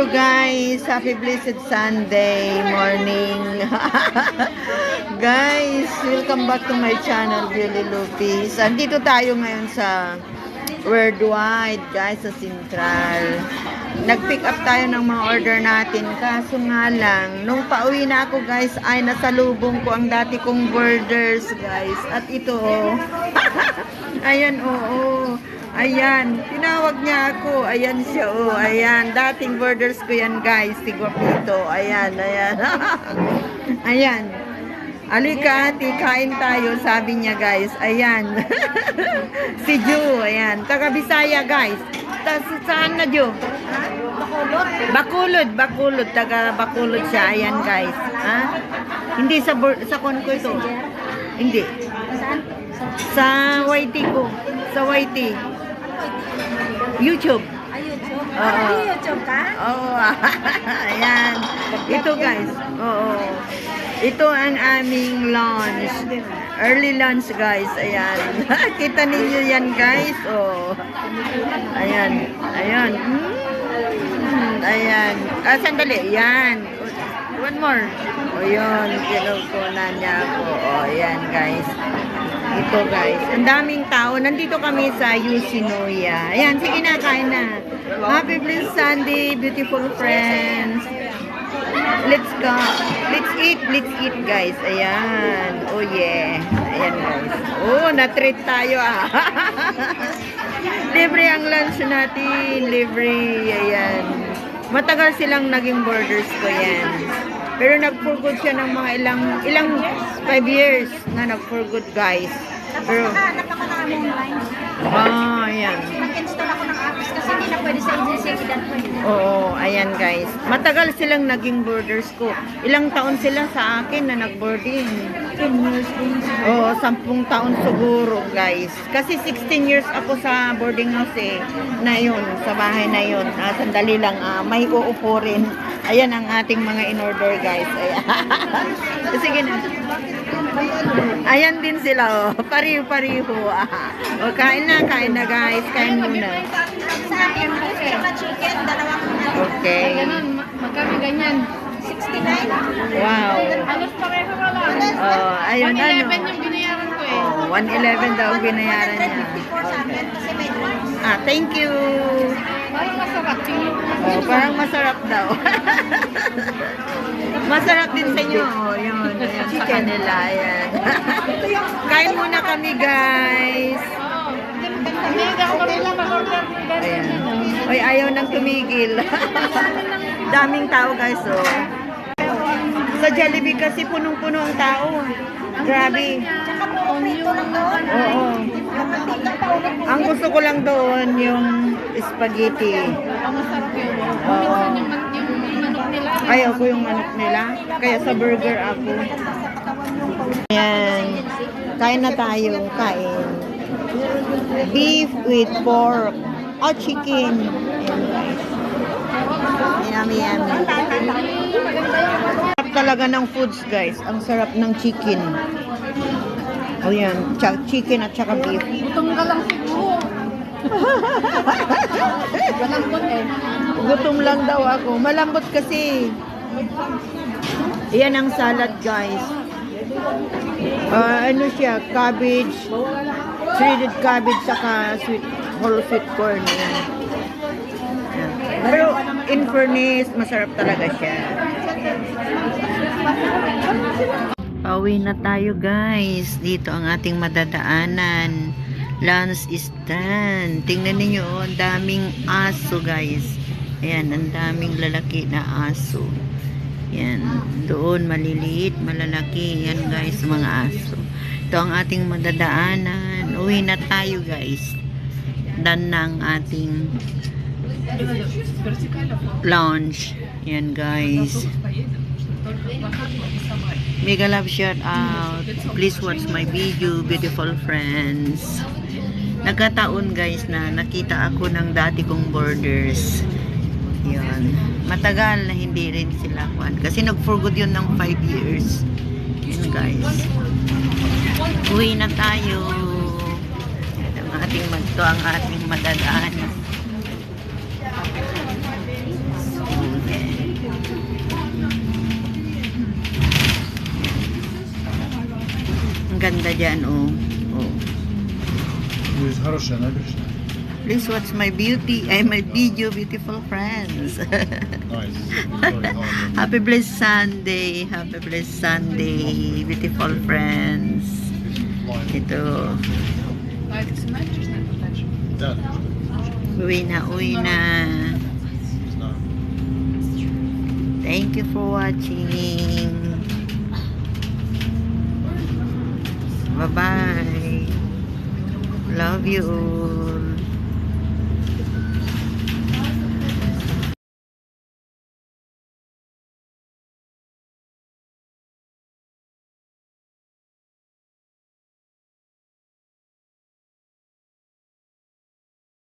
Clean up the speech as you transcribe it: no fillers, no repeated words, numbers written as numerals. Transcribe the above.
Hello guys, happy blessed Sunday morning. Guys, welcome back to my channel, Billy Lupis. Andito tayo ngayon sa Worldwide, guys, sa Central. Nag-pick up tayo ng mga order natin. Kaso nga lang, nung pauwi na ako guys, ay nasalubong ko ang dati kong borders, guys. At ito, ayan, oo. Ayan, tinawag niya ako. Ayan siya, oh. Ayan, dating borders ko yan, guys. Si Guapito. Ayan, ayan. Ayan. Alika, kain tayo, sabi niya, guys. Ayan. Si Ju, ayan. Taga Bisaya, guys. Saan na, Ju? Bacolod. Bacolod. Taga Bacolod siya. Ayan, guys. Ha? Hindi sa kon ko ito. Hindi. Sa YT ko. Sa YT. YouTube. YouTube? Oo. YouTube ka? Oo. Ayan. Ito guys. Oo. Ito ang aming lunch. Early lunch guys. Ayan. Kita ninyo yan guys. Oh. Ayan. Ayan. Ayan. Sandali. Ayan. One more. O yun. Kinukunan niya ako. O ayan guys. Ito guys, ang daming tao. Nandito kami sa Yoshinoya. Ayan, sige na, kain na. Happy blessed Sunday, beautiful friends. Let's go. Let's eat guys. Ayan. Oh yeah. Ayan guys. Oh, na-treat tayo ah. Libre ang lunch natin. Libre. Ayan. Matagal silang naging borders ko yan. Pero nag-for-good siya ng mga ilang 5 years na nag-for-good guys. Pero Napakarami online. ayan. Nag-install ako ng apps kasi hindi na pwede sa agency. Oo, ayan guys. Matagal silang naging borders ko. Ilang taon sila sa akin na nag-boarding. 10 years din. Oo, 10 taon siguro guys. Kasi 16 years ako sa boarding house eh. Na yun, sa bahay na yun. Sandali lang, may uupo rin. Ayan ang ating mga in-order guys. Ayan. Sige na. Ayan din sila oh. Pariho-pariho. O, kain na guys. Kain muna. Sa akin, na chicken, dalawang Okay. Magkami ganyan. 69. Wow. Halos pareho ka lang. Oh, ayun 111 ano. yung binayaran ko eh. Oh, 111 daw binayaran niya. 154 sa akin kasi may drinks. Thank you. Parang masarap yung Oh, parang masarap daw. Masarap din sa inyo. Oh, yun. Ayan, sa kanila. Ayan. Kain muna kami, guys. Hindi ako kanila mag-order ng Ayan. Oy, ayaw nang tumigil. Daming tao, guys. Oh. Sa Jollibee kasi punong-puno ang tao. Grabe. Tsaka puro prito lang doon. Oo. Yung mantika pa ulit po. Ang gusto ko lang doon yung spaghetti. Ang masarap yun. Oo. Minsan yung manok nila. Ayaw ko yung manok nila. Kaya sa burger ako. Ayan. Kain na tayo. Kain. Beef with pork. O chicken. Ayan guys. Yummy, yummy. Sarap talaga ng foods guys. Ang sarap ng chicken. O yan. Chicken at saka beef. Gutom ka lang siguro. Malambot eh. Gutom lang daw ako. Malambot kasi. Yan ang salad guys. Ano siya? Cabbage. Shredded cabbage saka whole sweet corn. Yan. Yan. Pero in fairness, masarap talaga siya. Pauwi na tayo guys. Dito ang ating madadaanan. Lunch stand. Tingnan niyo oh, ang daming aso guys. Ayan, ang daming lalaki na aso. Yan, doon maliliit, malalaki. Yan guys, mga aso. Ito ang ating madadaanan. Uwi na tayo guys. Done na ang ating lunch. Yan guys. Mega love shout out. Please watch my video, beautiful friends. Nagkataon guys na nakita ako ng dati kong borders. Yun. Matagal na hindi rin sila kuhan. Kasi nag-for-good yun ng 5 years. Yun guys. Uwi na tayo. Ito ang ating madadaanan. ganda dyan, oh. Oh. Здесь хорошая набережная. Please watch my my video, beautiful friends. Nice. Very hard. Happy blessed Sunday. Happy blessed Sunday, beautiful friends. Ito. А это снимаешь, что дальше? Да. Uwi na, uwi na. Знаю. Thank you for watching. Bye-bye. Love you all.